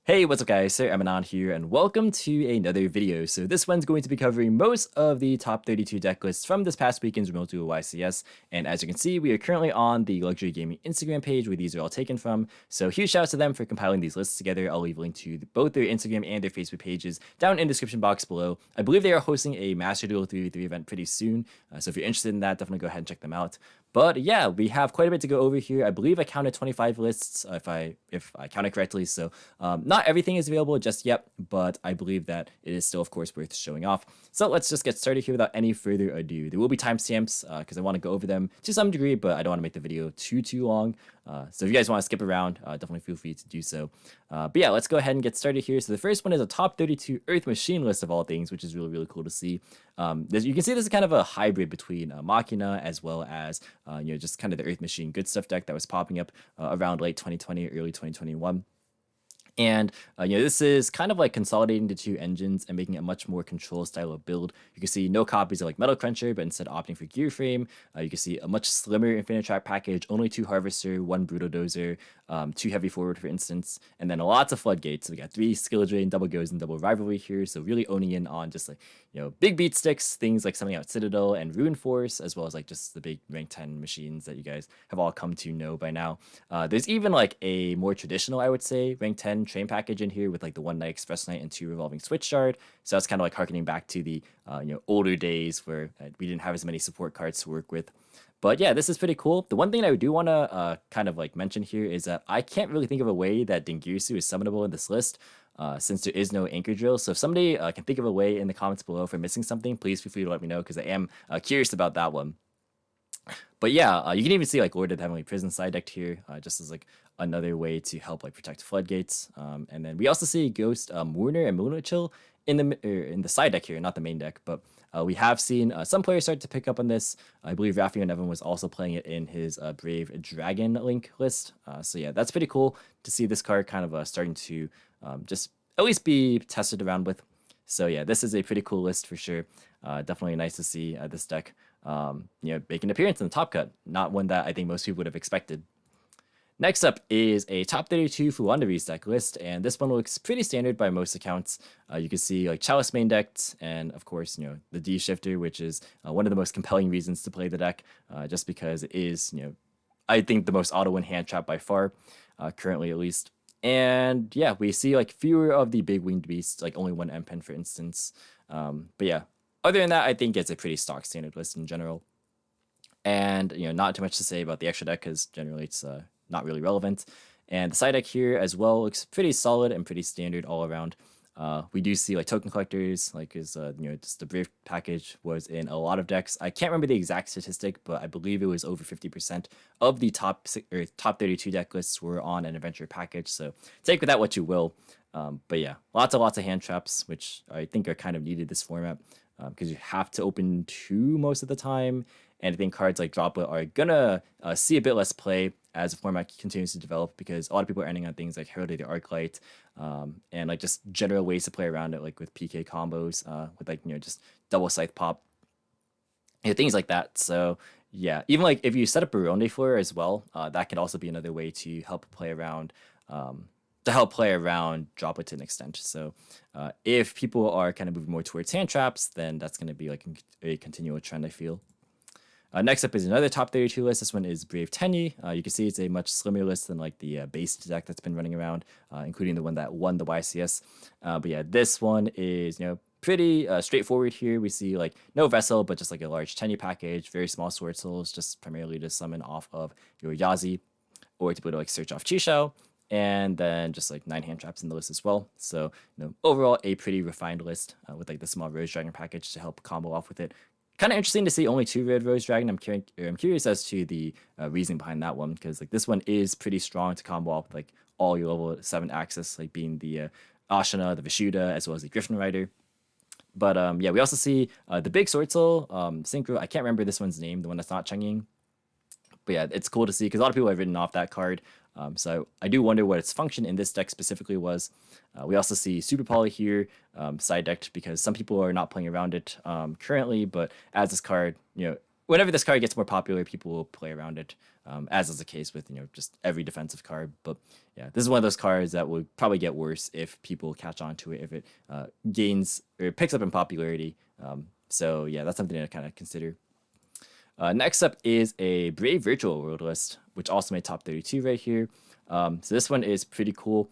Hey, what's up guys, Sir Emanon here, and welcome to another video. So this one's going to be covering most of the top 32 deck lists from this past weekend's Remote Duel YCS, and as you can see, we are currently on the Luxury Gaming Instagram page where these are all taken from, so huge shout out to them for compiling these lists together. I'll leave a link to both their Instagram and their Facebook pages down in the description box below. I believe they are hosting a Master Duel 3v3 event pretty soon, so if you're interested in that, definitely go ahead and check them out. But yeah, we have quite a bit to go over here. I believe I counted 25 lists, if I counted correctly. So not everything is available just yet, but I believe that it is still, of course, worth showing off. So let's just get started here without any further ado. There will be timestamps because I want to go over them to some degree, but I don't want to make the video too long. So if you guys want to skip around, definitely feel free to do so. But yeah, let's go ahead and get started here. So the first one is a top 32 Earth Machine list of all things, which is really cool to see. You can see this is kind of a hybrid between Mekk-Knight as well as just kind of the Earth Machine good stuff deck that was popping up around late 2020, early 2021. And this is kind of like consolidating the two engines and making a much more control style of build. You can see no copies of like Metal Cruncher, but instead opting for Gear Frame. You can see a much slimmer Infinitrack package, only 2 Harvester, 1 Brutal Dozer, 2 Heavy Forward, for instance, and then lots of Floodgates. So we got 3 Skill Drain, Double Goes, and Double Rivalry here. So really owning in on just like big beat sticks, things like something out Citadel and Ruin Force, as well as like just the big rank 10 machines that you guys have all come to know by now. There's even like a more traditional, I would say, rank 10 train package in here with like the 1 Night Express Knight and 2 Revolving Switch Shard. So that's kind of like harkening back to the older days where we didn't have as many support cards to work with. But yeah, this is pretty cool. The one thing I do want to kind of like mention here is that I can't really think of a way that Dingirsu is summonable in this list, since there is no Anchor Drill. So if somebody can think of a way in the comments below for missing something, please feel free to let me know, because I am curious about that one. But yeah, you can even see like Lord of the Heavenly Prison side decked here, just as like another way to help like protect Floodgates. And then we also see Ghost, Warner, and Moonlight in the side deck here, not the main deck. But we have seen some players start to pick up on this. I believe Raphael Nevin was also playing it in his Brave Dragon Link list. So yeah, that's pretty cool to see this card kind of starting to just at least be tested around with. So yeah, this is a pretty cool list for sure. Definitely nice to see this deck make an appearance in the top cut. Not one that I think most people would have expected. Next up is a top 32 Floowandereeze deck list, and this one looks pretty standard by most accounts. You can see like Chalice main decked, and of course, the D Shifter, which is one of the most compelling reasons to play the deck, just because it is, I think the most auto win hand trap by far, currently at least. And yeah, we see like fewer of the big winged beasts, like only 1 M-Pen, for instance. But yeah, other than that, I think it's a pretty stock standard list in general. And not too much to say about the extra deck, because generally it's not really relevant. And the side deck here as well looks pretty solid and pretty standard all around. We do see like token collectors, like just the Brave package was in a lot of decks. I can't remember the exact statistic, but I believe it was over 50% of the top 32 deck lists were on an adventure package. So take with that what you will. But yeah, lots of hand traps, which I think are kind of needed this format, because you have to open 2 most of the time. And I think cards like Droplet are gonna see a bit less play as the format continues to develop, because a lot of people are ending on things like Herald of the Arclight, and like just general ways to play around it, like with PK combos, with like just double scythe pop, things like that. So yeah, even like if you set up a Ronde Flare as well, that could also be another way to help play around. Droplet to an extent. So if people are kind of moving more towards hand traps, then that's going to be like a continual trend, I feel. Next up is another top 32 list. This one is Brave Tenyi. You can see it's a much slimmer list than like the base deck that's been running around, including the one that won the YCS. But yeah, this one is pretty straightforward here. We see like no vessel, but just like a large Tenyi package, very small Sword Souls, just primarily to summon off of your Yazi, or to be able to like search off Chisho, and then just like 9 hand traps in the list as well. So overall a pretty refined list, with like the small Rose Dragon package to help combo off with it. Kind of interesting to see only 2 red Rose Dragon. I'm curious as to the reasoning behind that one, because like this one is pretty strong to combo off with like all your level 7 access, like being the Ashina, the Vishuda, as well as the Griffin Rider. But yeah, we also see the big Sword Soul, Synchro. I can't remember this one's name, the one that's not Cheng. But yeah, it's cool to see, because a lot of people have written off that card. So I do wonder what its function in this deck specifically was. We also see Super Poly here, side decked, because some people are not playing around it currently, but as this card, whenever this card gets more popular, people will play around it. as is the case with just every defensive card. But yeah, this is one of those cards that will probably get worse if people catch on to it, if it gains or picks up in popularity. So yeah, that's something to kind of consider. Next up is a Brave Virtual World list, which also made top 32 right here. So this one is pretty cool.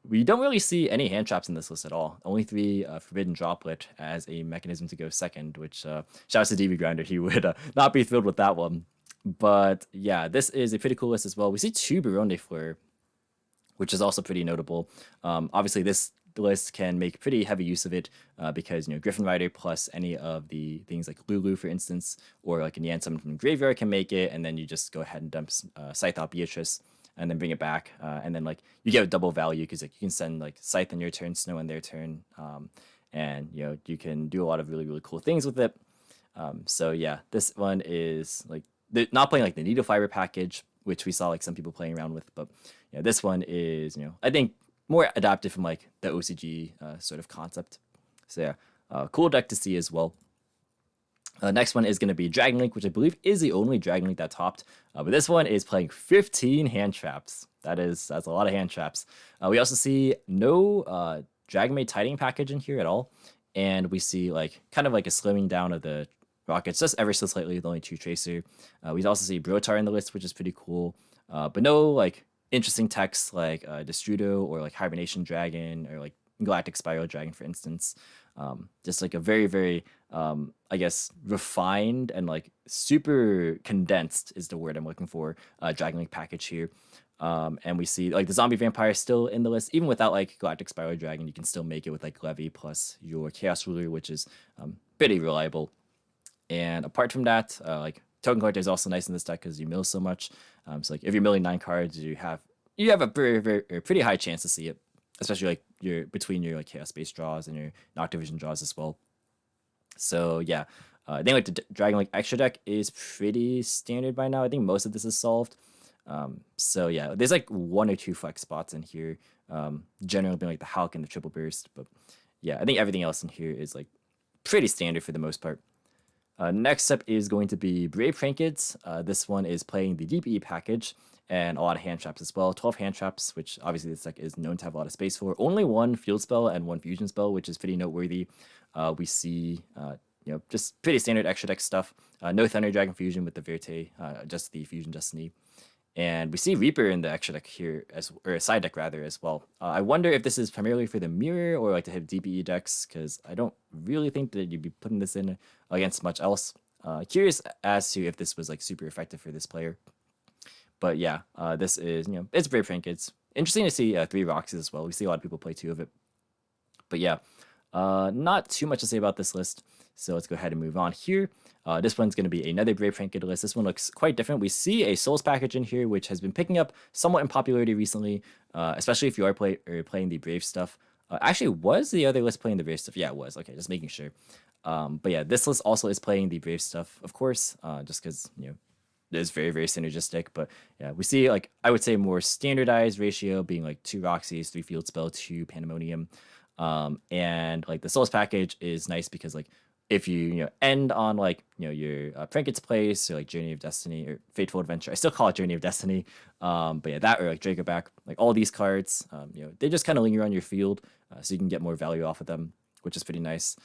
We don't really see any hand traps in this list at all. Only 3 Forbidden Droplet as a mechanism to go second, which shouts to DB Grinder. He would not be thrilled with that one. But yeah, this is a pretty cool list as well. We see 2 Baronne Fleur, which is also pretty notable. Obviously, this list can make pretty heavy use of it because Griffin Rider plus any of the things like Lulu, for instance, or like a Nian summon from the graveyard can make it, and then you just go ahead and dump Scythe out Beatrice and then bring it back, and then like you get a double value because like you can send like Scythe on your turn, Snow on their turn, and you can do a lot of really cool things with it. So yeah, this one is like they're not playing like the Needle Fiber package, which we saw like some people playing around with, but this one is I think more adapted from like the OCG sort of concept. So yeah, cool deck to see as well. Next one is going to be Dragon Link, which I believe is the only Dragon Link that topped. But this one is playing 15 hand traps. That's a lot of hand traps. We also see no Dragon Maid Tiding package in here at all. And we see like kind of like a slimming down of the rockets, just ever so slightly with only 2 Tracer. We also see Brotar in the list, which is pretty cool. But no like interesting techs like Destrudo or like Hibernation Dragon or like Galactic Spiral Dragon, for instance. Just like a very I guess refined and like super condensed is the word I'm looking for, Dragon Link package here. And we see like the Zombie Vampire still in the list. Even without like Galactic Spiral Dragon, you can still make it with like Levy plus your Chaos Ruler, which is pretty reliable. And apart from that, like Token Collector is also nice in this deck because you mill so much. So like if you're milling 9 cards, you have a pretty high chance to see it, especially like between your like Chaos Base draws and your Noctivision draws as well. So yeah, I think like the Dragon Link extra deck is pretty standard by now. I think most of this is solved. So yeah, there's like 1 or 2 flex spots in here. Generally being like the Hulk and the Triple Burst, but yeah, I think everything else in here is like pretty standard for the most part. Next up is going to be Brave Trinket. This one is playing the DPE package and a lot of hand traps as well. 12 hand traps, which obviously this deck is known to have a lot of space for. Only 1 field spell and 1 fusion spell, which is pretty noteworthy. We see just pretty standard extra deck stuff. No Thunder Dragon Fusion with the Verte, just the Fusion Destiny. And we see Reaper in the extra deck here, or side deck rather, as well. I wonder if this is primarily for the mirror or like to hit DPE decks, because I don't really think that you'd be putting this in against much else. Curious as to if this was like super effective for this player. But yeah, this is, it's Brave Trinket. It's interesting to see 3 Roxys as well. We see a lot of people play 2 of it. But yeah, not too much to say about this list. So let's go ahead and move on here. This one's going to be another Brave Trinket list. This one looks quite different. We see a Souls package in here, which has been picking up somewhat in popularity recently, especially if you are playing the Brave stuff. Actually, was the other list playing the Brave stuff? Yeah, it was. Okay, just making sure. But yeah, this list also is playing the Brave stuff, of course, just because, it is very synergistic. But yeah, we see like, I would say more standardized ratio being like 2 Roxys, 3 Field Spell, 2 Pandemonium. And like the Souls package is nice because like, if you end on like your Trinket's Place or like Journey of Destiny or Fateful Adventure, I still call it Journey of Destiny, but yeah, that or like Dracoback, like all these cards, they just kind of linger on your field, so you can get more value off of them, which is pretty nice.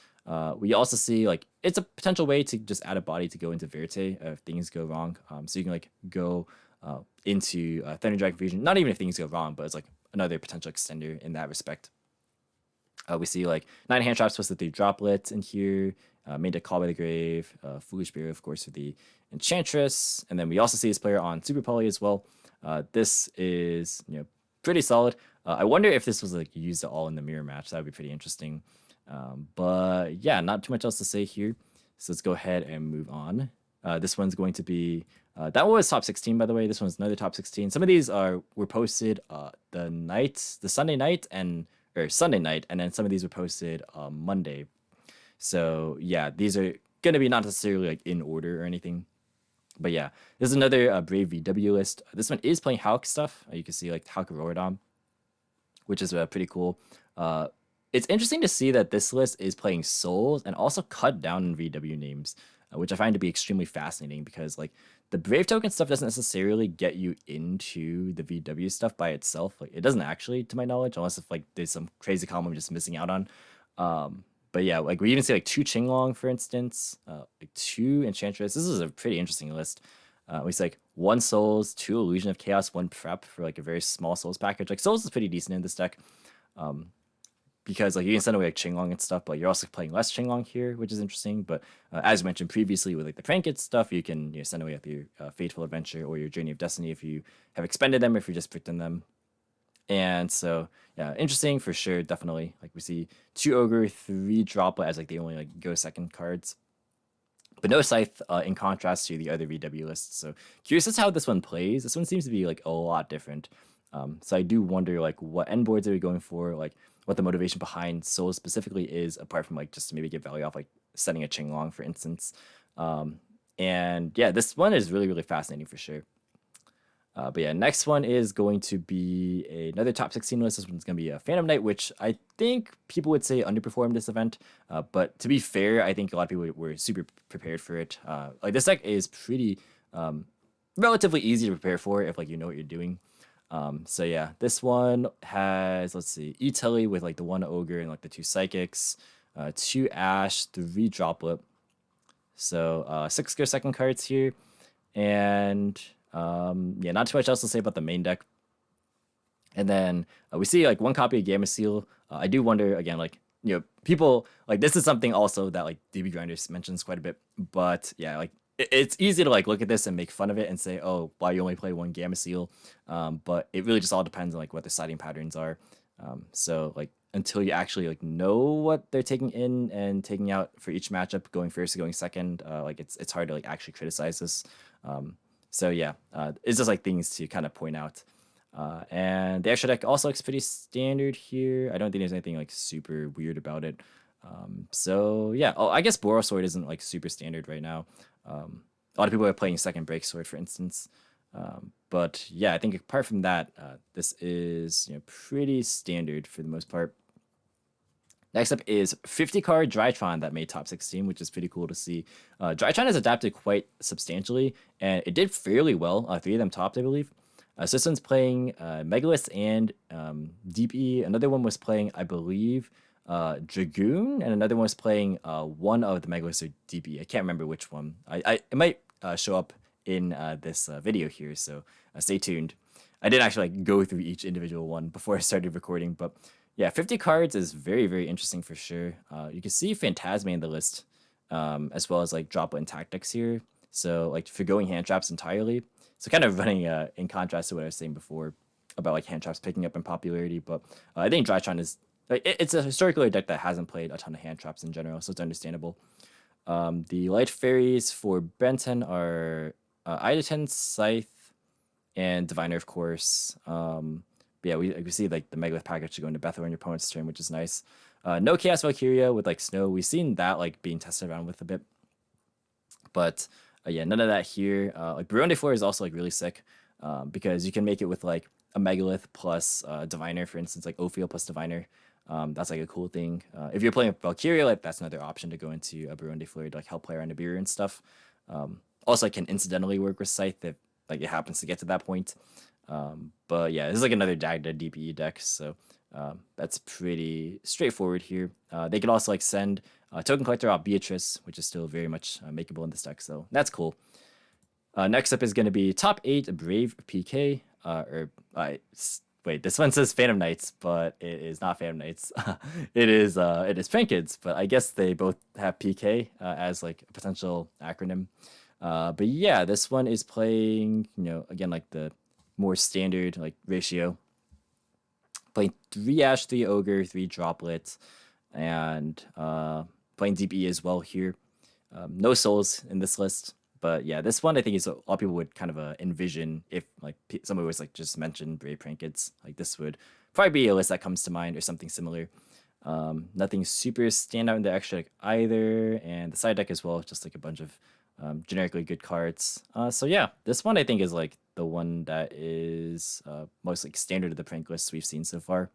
We also see like it's a potential way to just add a body to go into Verte if things go wrong, so you can like go into Thunder Dragon Fusion, not even if things go wrong, but it's like another potential extender in that respect. We see like 9 hand traps plus the 3 droplets in here. Made a Call by the Grave, Foolish Bear, of course, for the Enchantress. And then we also see this player on Super Poly as well. This is pretty solid. I wonder if this was like used at all in the mirror match. That would be pretty interesting. But yeah, not too much else to say here. So let's go ahead and move on. This one's going to be that was top 16, by the way. This one's another top 16. Some of these were posted the Sunday night or Sunday night, and then some of these were posted Monday. So yeah, these are gonna be not necessarily like in order or anything, but yeah, there's another Brave VW list. This one is playing Hulk stuff. You can see like Hulk Auroradon, which is pretty cool. It's interesting to see that this list is playing Souls and also cut down in VW names, which I find to be extremely fascinating because like the Brave token stuff doesn't necessarily get you into the VW stuff by itself. Like it doesn't actually, to my knowledge, unless if like there's some crazy combo I'm just missing out on. But yeah, like we even see like 2 Qinglong, for instance, like 2 Enchantress. This is a pretty interesting list. We see like 1 Souls, 2 Illusion of Chaos, 1 Prep for like a very small Souls package. Like Souls is pretty decent in this deck. Because like you can send away like Qinglong and stuff, but you're also playing less Qinglong here, which is interesting. But as mentioned previously with like the Trinket stuff, you can send away your Fateful Adventure or your Journey of Destiny if you have expended them, if you're just picked in them. And so yeah, interesting for sure, definitely. Like we see 2 Ogre, 3 Droplet as like the only like go second cards. But no Scythe in contrast to the other VW lists. So curious as to how this one plays. This one seems to be like a lot different. So I do wonder like what end boards are we going for, like what the motivation behind Souls specifically is, apart from like just to maybe get value off like setting a Qinglong, for instance. And yeah, this one is really, really fascinating for sure. But yeah, next one is going to be another top 16 list. This one's going to be a Phantom Knight, which I think people would say underperformed this event. But to be fair, I think a lot of people were super prepared for it. Like this deck is pretty relatively easy to prepare for if like you know what you're doing. So yeah, this one has, let's see, Etelly with like the 1 Ogre and like the 2 Psychics, 2 Ash, 3 Droplet. So 6 go second cards here. And yeah, not too much else to say about the main deck. And then we see like 1 copy of Gamma Seal. I do wonder again, like, people like this is something also that like DB Grinders mentions quite a bit. But yeah, like it's easy to like look at this and make fun of it and say, oh, why you only play 1 Gamma Seal? But it really just all depends on like what the siding patterns are. So like until you actually like know what they're taking in and taking out for each matchup, going first or going second, like it's hard to like actually criticize this. So yeah, it's just like things to kind of point out. And the extra deck also looks pretty standard here. I don't think there's anything like super weird about it. So yeah, oh, I guess Boros Sword isn't like super standard right now. A lot of people are playing second Break Sword, for instance. But yeah, I think apart from that, this is pretty standard for the most part. Next up is 50 card Drytron that made top 16, which is pretty cool to see. Drytron has adapted quite substantially, and it did fairly well. 3 of them topped, I believe. So this one's playing Megalith and DPE. Another one was playing, I believe, Dragoon, and another one was playing one of the Megalith or DPE. I can't remember which one. It might show up in this video here, so stay tuned. I didn't actually like go through each individual one before I started recording, but yeah, 50 cards is very, very interesting for sure. You can see Phantasme in the list, as well as like Droplet and Tactics here. So like forgoing hand traps entirely. So kind of running in contrast to what I was saying before about like hand traps picking up in popularity. But I think Drytron is like it's a historically deck that hasn't played a ton of hand traps in general, so it's understandable. The light fairies for Benton are Ida10, Scythe, and Diviner, of course. But yeah, we see like the Megalith package to go into Bethel on your opponent's turn, which is nice. No Chaos Valkyria with like Snow. We've seen that like being tested around with a bit. But yeah, none of that here. Like Baronne de Fleur is also like really sick because you can make it with like a Megalith plus Diviner, for instance, like Ophiel plus Diviner. That's like a cool thing. If you're playing Valkyria, like that's another option to go into a Baronne de Fleur to like help play around Nibiru and stuff. Also, it can incidentally work with Scythe if like it happens to get to that point. But yeah, this is like another Dagda DPE deck, so that's pretty straightforward here. They can also like send Token Collector out Beatrice, which is still very much makeable in this deck, so that's cool. Next up is going to be top 8 Brave PK. Wait, this one says Phantom Knights, but it is not Phantom Knights. it is Trankids, but I guess they both have PK as like a potential acronym. But yeah, this one is playing, again, like the more standard like ratio. Playing 3 Ash, 3 Ogre, 3 Droplets, and playing DPE as well here. No Souls in this list, but yeah, this one I think is a lot of people would kind of envision if like somebody was like just mentioned Brave Trinkets. Like this would probably be a list that comes to mind or something similar. Nothing super standout in the extra deck either, and the side deck as well, just like a bunch of generically good cards. So yeah, this one I think is like the one that is most like standard of the prank lists we've seen so far.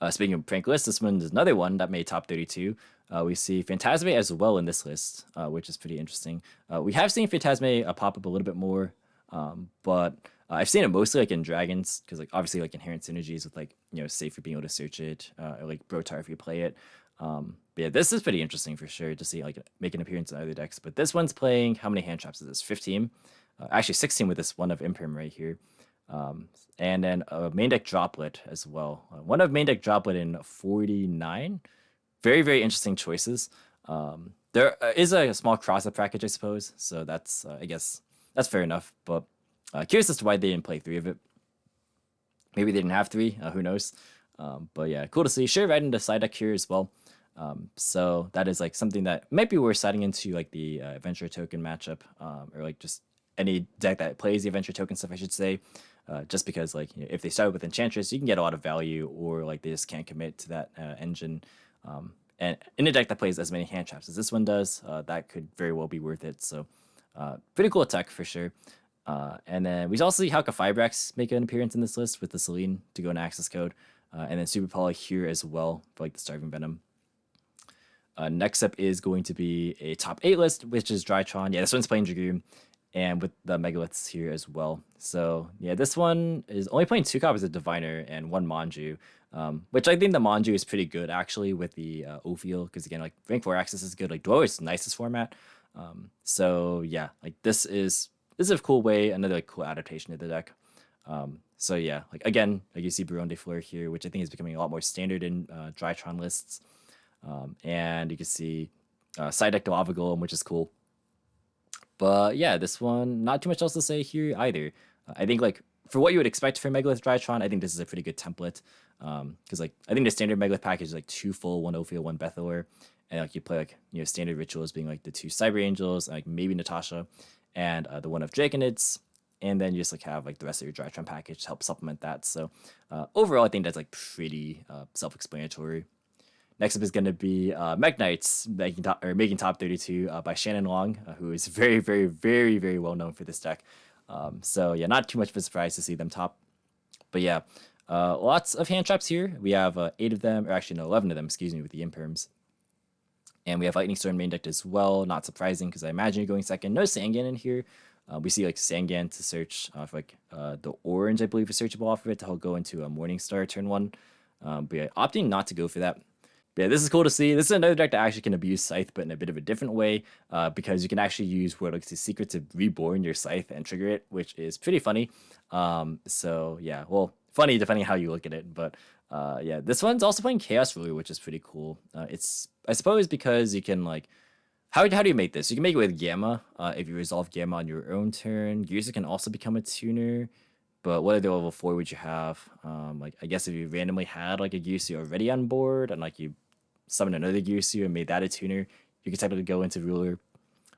Speaking of prank lists, this one is another one that made top 32. We see Phantasme as well in this list, which is pretty interesting. We have seen Phantasme pop up a little bit more, but I've seen it mostly like in Dragons, because like obviously like inherent synergies with like safe for being able to search it, or like Brotar if you play it. But yeah, this is pretty interesting for sure to see like make an appearance in other decks. But this one's playing, how many hand traps is this? 15, actually 16 with this one of Imperm right here. And then a main deck droplet as well. One of main deck droplet in 49. Very, very interesting choices. There is a small cross-up package, I suppose. So that's, I guess, that's fair enough. But curious as to why they didn't play 3 of it. Maybe they didn't have 3. Who knows? But yeah, cool to see. Sure, right into side deck here as well. So that is like something that might be worth siding into like the adventure token matchup, or like just any deck that plays the adventure token stuff, I should say. Just because like if they start with Enchantress, you can get a lot of value, or like they just can't commit to that engine. And in a deck that plays as many hand traps as this one does, that could very well be worth it. So pretty cool attack for sure. And then we also see Hauka Fibrax make an appearance in this list with the Selene to go in access code. And then Super Poly here as well for like the Starving Venom. Next up is going to be a top 8 list, which is Drytron. Yeah, this one's playing Dragoon, and with the Megaliths here as well. So yeah, this one is only playing 2 copies of Diviner and 1 Manju, which I think the Manju is pretty good actually with the Ophiel, because again, like rank 4 access is good. Like Dweller is nicest format. So yeah, like this is a cool way, another like cool adaptation of the deck. So yeah, like again, like you see Baron de Fleur here, which I think is becoming a lot more standard in Drytron lists. And you can see side deck Lava Golem, which is cool. But yeah, this one, not too much else to say here either. I think like for what you would expect from Megalith Drytron, I think this is a pretty good template. Because like I think the standard Megalith package is like 2 full, 1 Ophiel, 1 Bethalor, and like you play like standard rituals being like the 2 Cyber Angels, like maybe Natasha, and the 1 of Draconids, and then you just like have like the rest of your Drytron package to help supplement that. So overall, I think that's like pretty self-explanatory. Next up is going to be Mekk-Knight's making top 32 by Shannon Long, who is very, very, very, very well known for this deck. So yeah, not too much of a surprise to see them top. But yeah, lots of hand traps here. We have 8 of them, or actually no, 11 of them, excuse me, with the Imperms. And we have Lightning Storm main decked as well. Not surprising, because I imagine you're going second. No Sangan in here. We see like Sangan to search for like the orange, I believe, is searchable off of it to go into a Morningstar turn 1. But yeah, opting not to go for that. But yeah, this is cool to see. This is another deck that actually can abuse Scythe, but in a bit of a different way, because you can actually use World Legacy Secret to reborn your Scythe and trigger it, which is pretty funny. So yeah, well, funny depending on how you look at it. But yeah, this one's also playing Chaos Ruler, which is pretty cool. It's, I suppose, because you can like, how do you make this? You can make it with Gamma. If you resolve Gamma on your own turn, Gyusa can also become a tuner. But what other level 4 would you have? Like I guess if you randomly had like a Gyusa already on board, and like you summon another Gyusa and made that a tuner, you could technically go into Ruler.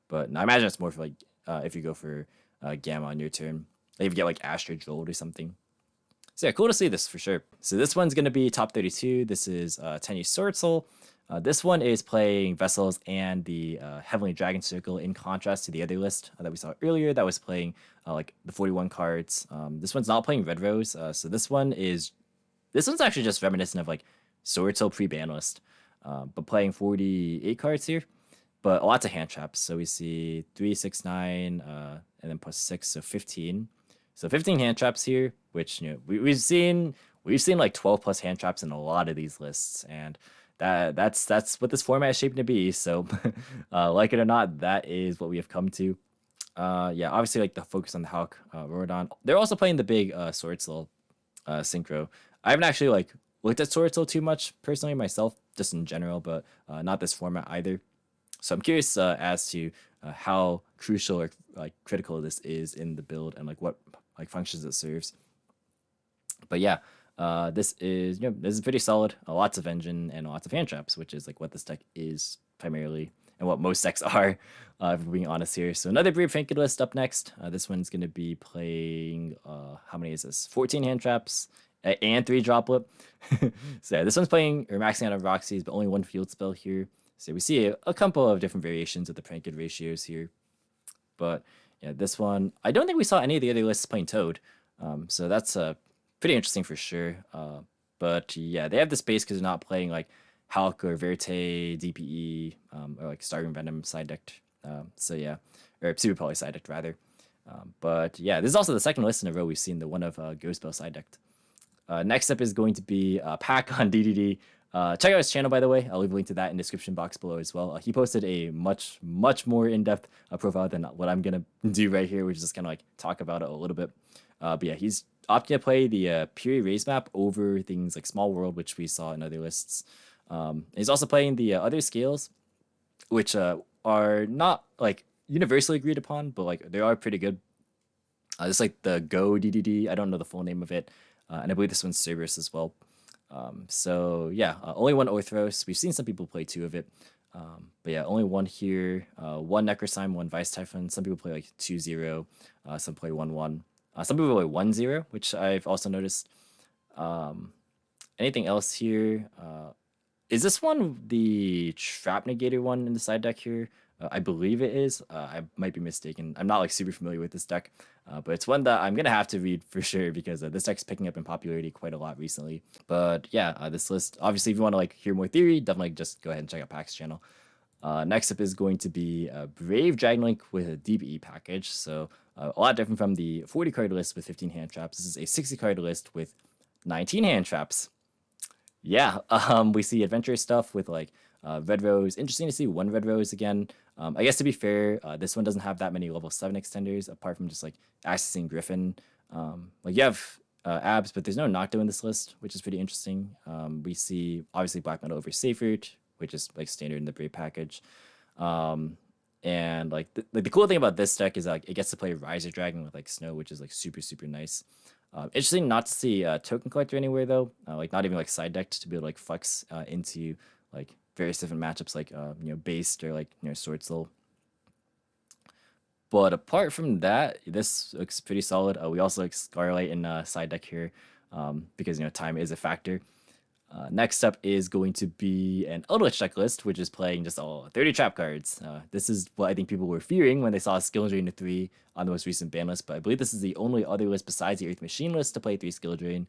But no, I imagine it's more for like if you go for Gamma on your turn. Like if you get like Astro Jolt or something. So yeah, cool to see this for sure. So this one's going to be top 32. This is Tenyi Swordsoul. This one is playing Vessels and the Heavenly Dragon Circle, in contrast to the other list that we saw earlier that was playing like the 41 cards. This one's not playing Red Rose. So this one's actually just reminiscent of like Swordsoul pre-ban list, but playing 48 cards here, but lots of hand traps. So we see 3, 6, 9, and then plus 6, so 15. So 15 hand traps here, which we've seen like 12 plus hand traps in a lot of these lists, and that's what this format is shaping to be. So like it or not, that is what we have come to. Yeah, obviously like the focus on the Hulk, Rorodon. They're also playing the big Swordsoul synchro. I haven't actually like looked at Swordsoul too much personally myself, just in general, but not this format either. So I'm curious as to how crucial or like critical this is in the build, and like what like functions it serves. But yeah, this is pretty solid. Lots of engine and lots of hand traps, which is like what this deck is primarily, and what most decks are, if we're being honest here. So another Brave Franken list up next. This one's going to be playing, how many is this? 14 hand traps and 3 droplet. So yeah, this one's playing or maxing out of Roxy's, but only 1 field spell here. So we see a couple of different variations of the Pranked ratios here. But yeah, this one, I don't think we saw any of the other lists playing Toad. So that's pretty interesting for sure. But yeah, they have the space because they're not playing like Hulk or Verte, DPE, or like Starving Venom side decked. So yeah, or Super Poly side decked rather. But yeah, this is also the second list in a row we've seen the one of Ghost Bell side decked. Next up is going to be Pack on DDD. Check out his channel, by the way. I'll leave a link to that in the description box below as well. He posted a much more in-depth profile than what I'm going to do right here, which is just kind of like talk about it a little bit. But yeah, he's opting to play the Puri Raise map over things like Small World, which we saw in other lists. He's also playing the other scales, which are not like universally agreed upon, but like they are pretty good. It's like the Go DDD. I don't know the full name of it. And I believe this one's Cyberse as well. So yeah, only one Orthros. We've seen some people play two of it. But yeah, only one here. One Necrosime, one Vice Typhon. Some people play like 2-0. Some play 1-1. Some people play 1-0, which I've also noticed. Anything else here? Is this one the Trap Negator one in the side deck here? I believe it is. I might be mistaken. I'm not like super familiar with this deck, but it's one that I'm gonna have to read for sure because this deck's picking up in popularity quite a lot recently. But yeah, this list. Obviously, if you want to like hear more theory, definitely just go ahead and check out Pack's channel. Next up is going to be Brave Dragon Link with a DPE package. So a lot different from the 40 card list with 15 hand traps. This is a 60 card list with 19 hand traps. Yeah, we see adventure stuff with like Red Rose. Interesting to see one Red Rose again. I guess to be fair, this one doesn't have that many level 7 extenders apart from just like accessing Griffin. Like you have abs, but there's no Nocto in this list, which is pretty interesting. We see obviously Black Metal over Seyfried, which is like standard in the Brave package. And like the cool thing about this deck is like it gets to play Riser Dragon with like Snow, which is like super nice. Interesting not to see Token Collector anywhere though, like not even like side decked to be able to like flex into like various different matchups like Based or like Swordsoul. But apart from that, this looks pretty solid. We also like Scarlight in side deck here because time is a factor. Next up is going to be an Eldlich checklist, which is playing just all 30 trap cards. This is what I think people were fearing when they saw Skill Drain 3 on the most recent ban list, but I believe this is the only other list besides the Earth Machine list to play 3 Skill Drain.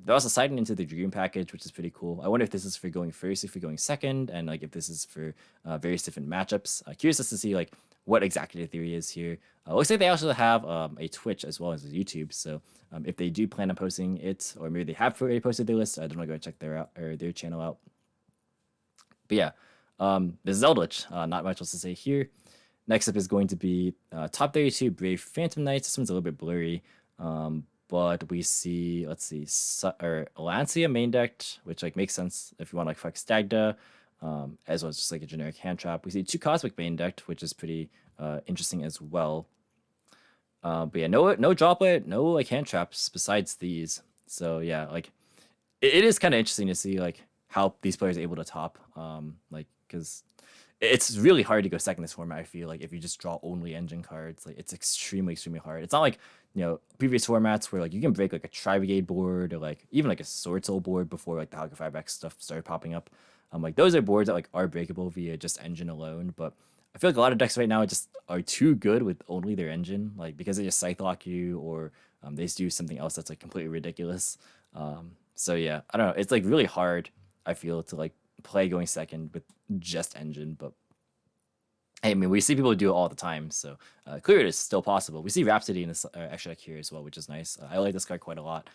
They're also siding into the Dragoon package, which is pretty cool. I wonder if this is for going first, if you're going second, and like if this is for various different matchups. Curious as to see like what exactly the theory is here. Looks like they also have a Twitch as well as a YouTube. So if they do plan on posting it, or maybe they have already posted their list, I don't know, go check their channel out. But yeah, this is Eldlich. Not much else to say here. Next up is going to be top 32 Brave Phantom Knights. This one's a little bit blurry. But we see, let's see, Lancia main decked, which like makes sense if you want to like flex Dagda, as well as just like a generic hand trap. We see 2 Cosmic main decked, which is pretty interesting as well. But yeah, no droplet, no like hand traps besides these. So yeah, like it is kind of interesting to see like how these players are able to top, like because it's really hard to go second this format. I feel like if you just draw only engine cards, like it's extremely hard. It's not like previous formats where like you can break like a Tri-Brigade board or like even like a Swordsoul board before like the Hcabe stuff started popping up. Like those are boards that like are breakable via just engine alone, but I feel like a lot of decks right now just are too good with only their engine, like because they just Scythe Lock you or they just do something else that's like completely ridiculous. So yeah, I don't know. It's like really hard, I feel, to like play going second with just engine, but hey, I mean, we see people do it all the time, so clearly it is still possible. We see Rhapsody in this extra deck here as well, which is nice. I like this card quite a lot.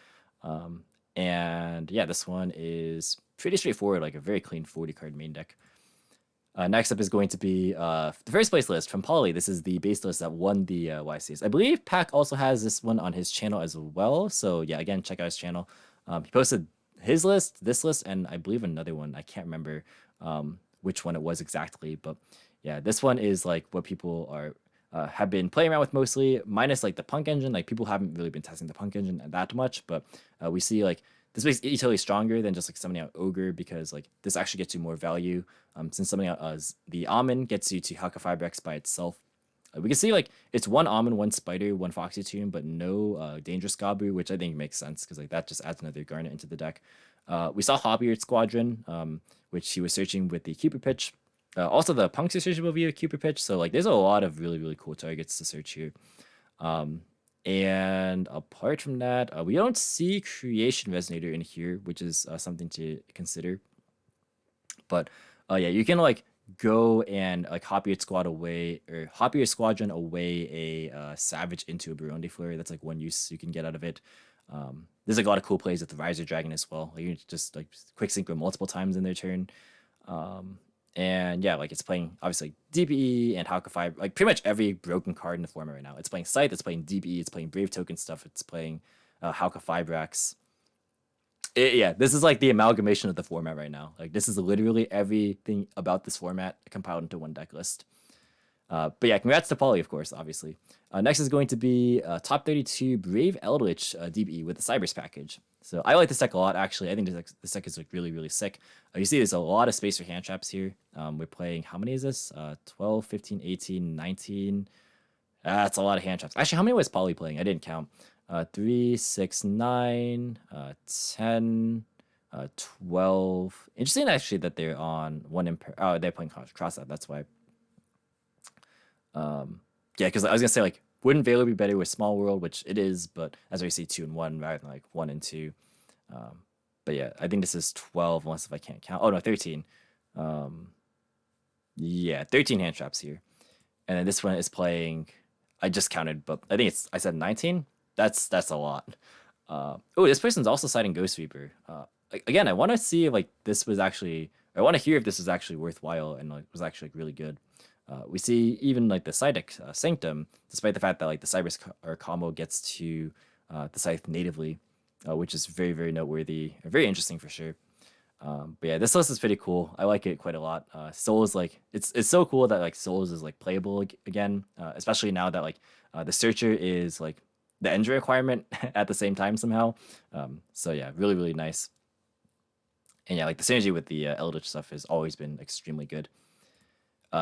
And yeah, this one is pretty straightforward, like a very clean 40 card main deck. Next up is going to be the first place list from Poly. This is the base list that won the YCS. I believe Pack also has this one on his channel as well. So yeah, again, check out his channel. He posted his list, this list, and I believe another one. I can't remember which one it was exactly, but yeah, this one is like what people are have been playing around with mostly, minus like the Punk engine. Like people haven't really been testing the Punk engine that much, but we see like this makes utility stronger than just like summoning out Ogre because like this actually gets you more value. Since summoning out the Almond gets you to Hcabe by itself. We can see like it's 1 Almond, 1 Spider, 1 Foxy Tomb, but no Dangerous Gabu, which I think makes sense because like that just adds another Garnet into the deck. We saw Hobbyard Squadron, which he was searching with the Cupid Pitch. Also, the Punks are searchable via Cupid Pitch, so like there's a lot of really cool targets to search here. And apart from that, we don't see Creation Resonator in here, which is something to consider. But yeah, you can like go and like hop your squad away or hop your squadron away a Savage into a Burundi Flurry. That's like one use you can get out of it. There's like a lot of cool plays with the Riser Dragon as well. Like, you can just like quick synchro multiple times in their turn. And yeah, like it's playing obviously DPE and Hcabe, like pretty much every broken card in the format right now. It's playing Scythe, it's playing DPE, it's playing Brave Token stuff, it's playing Hcabe. Yeah, this is like the amalgamation of the format right now. Like this is literally everything about this format compiled into one deck list. But yeah, congrats to Pauly, of course, obviously. Next is going to be top 32 Brave Eldlich DPE with the Cyberse package. So I like this deck a lot, actually. I think this deck is like really, really sick. You see there's a lot of space for hand traps here. We're playing, how many is this? 12, 15, 18, 19. That's a lot of hand traps. Actually, how many was Pauly playing? I didn't count. 3, 6, 9, 10, 12. Interesting, actually, that they're on one impair. Oh, they're playing cross out. That's why. Yeah, because I was gonna say like, wouldn't Velo be better with Small World, which it is, but as we see 2 and 1 rather than like 1 and 2. But yeah, I think this is 12, unless if I can't count. Oh no, 13. Yeah, 13 hand traps here, and then this one is playing. I just counted, but I think I said 19. That's a lot. Oh, this person's also citing Ghost Reaper. Again, I want to see if like this was actually. I want to hear if this was actually worthwhile and like was actually like, really good. We see even like the side deck Sanctum, despite the fact that like the Cyberse or combo gets to the Scythe natively, which is very, very noteworthy, very interesting for sure. But yeah, this list is pretty cool. I like it quite a lot. Soul is like it's so cool that like Souls is like playable again, especially now that like the Searcher is like the engine requirement at the same time somehow. So yeah, really, really nice. And yeah, like the synergy with the Eldritch stuff has always been extremely good.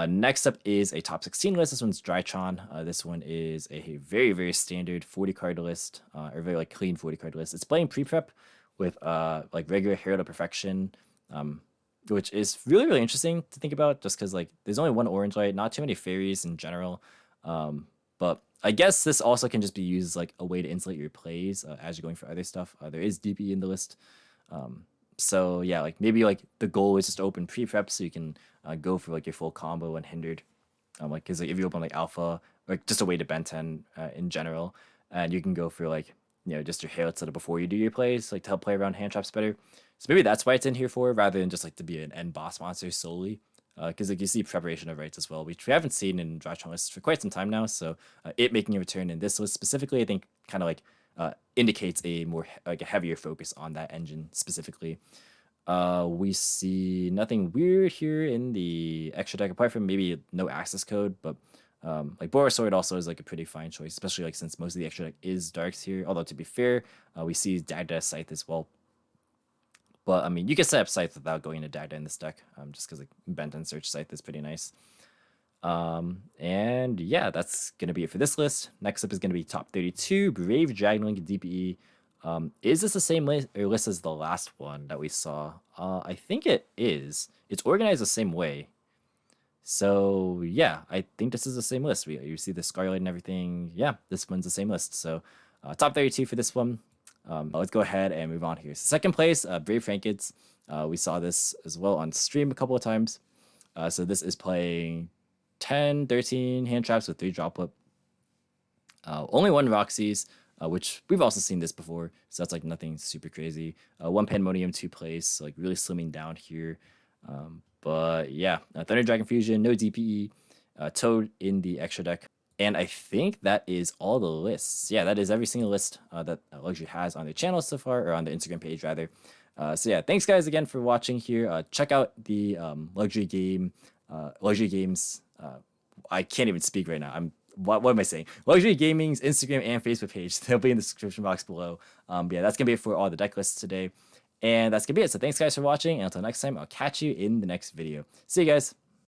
Next up is a top 16 list. This one's Drytron. This one is a very, very standard 40 card list, or very like clean 40 card list. It's playing pre-prep with like regular Herald of Perfection, which is really, really interesting to think about just because like there's only one orange light, not too many fairies in general. But I guess this also can just be used as like a way to insulate your plays as you're going for other stuff. There is DP in the list. So yeah, like maybe like the goal is just to open pre-prep so you can go for like your full combo unhindered. Like, cause like if you open like alpha, like just a way to Ben 10 in general, and you can go for like, you know, just your Herald setup before you do your plays, like to help play around hand traps better. So maybe that's why it's in here for, rather than just like to be an end boss monster solely. Because like you see preparation of rights as well, which we haven't seen in Drytron lists for quite some time now. So it making a return in this list specifically, I think kind of like indicates a more like a heavier focus on that engine specifically. We see nothing weird here in the extra deck apart from maybe no access code, but like Boros Sword also is like a pretty fine choice, especially like since most of the extra deck is darks here. Although to be fair, we see Dagda Scythe as well. But I mean, you can set up Scythe without going into Dagda in this deck, just because like Bent and Search Scythe is pretty nice. And yeah, that's gonna be it for this list. Next up is gonna be top 32 Brave Dragon DPE. Is this the same list as the last one that we saw? I think it is. It's organized the same way. So yeah, I think this is the same list. You see the Scarlet and everything. Yeah, this one's the same list. So top 32 for this one. Let's go ahead and move on here. So second place, Brave Frankids. We saw this as well on stream a couple of times. So this is playing 10, 13 hand traps with 3 droplet. Only 1 Roxy's, which we've also seen this before. So that's like nothing super crazy. 1 Pandemonium, 2 plays, so like really slimming down here. But yeah, Thunder Dragon Fusion, no DPE, Toad in the extra deck. And I think that is all the lists. Yeah, that is every single list that Luxury has on their channel so far, or on the Instagram page rather. So yeah, thanks guys again for watching here. Check out the Luxury Games. I can't even speak right now. What am I saying? Luxury Gaming's Instagram and Facebook page. They'll be in the description box below. But yeah, that's gonna be it for all the deck lists today. And that's gonna be it. So thanks guys for watching, and until next time, I'll catch you in the next video. See you guys.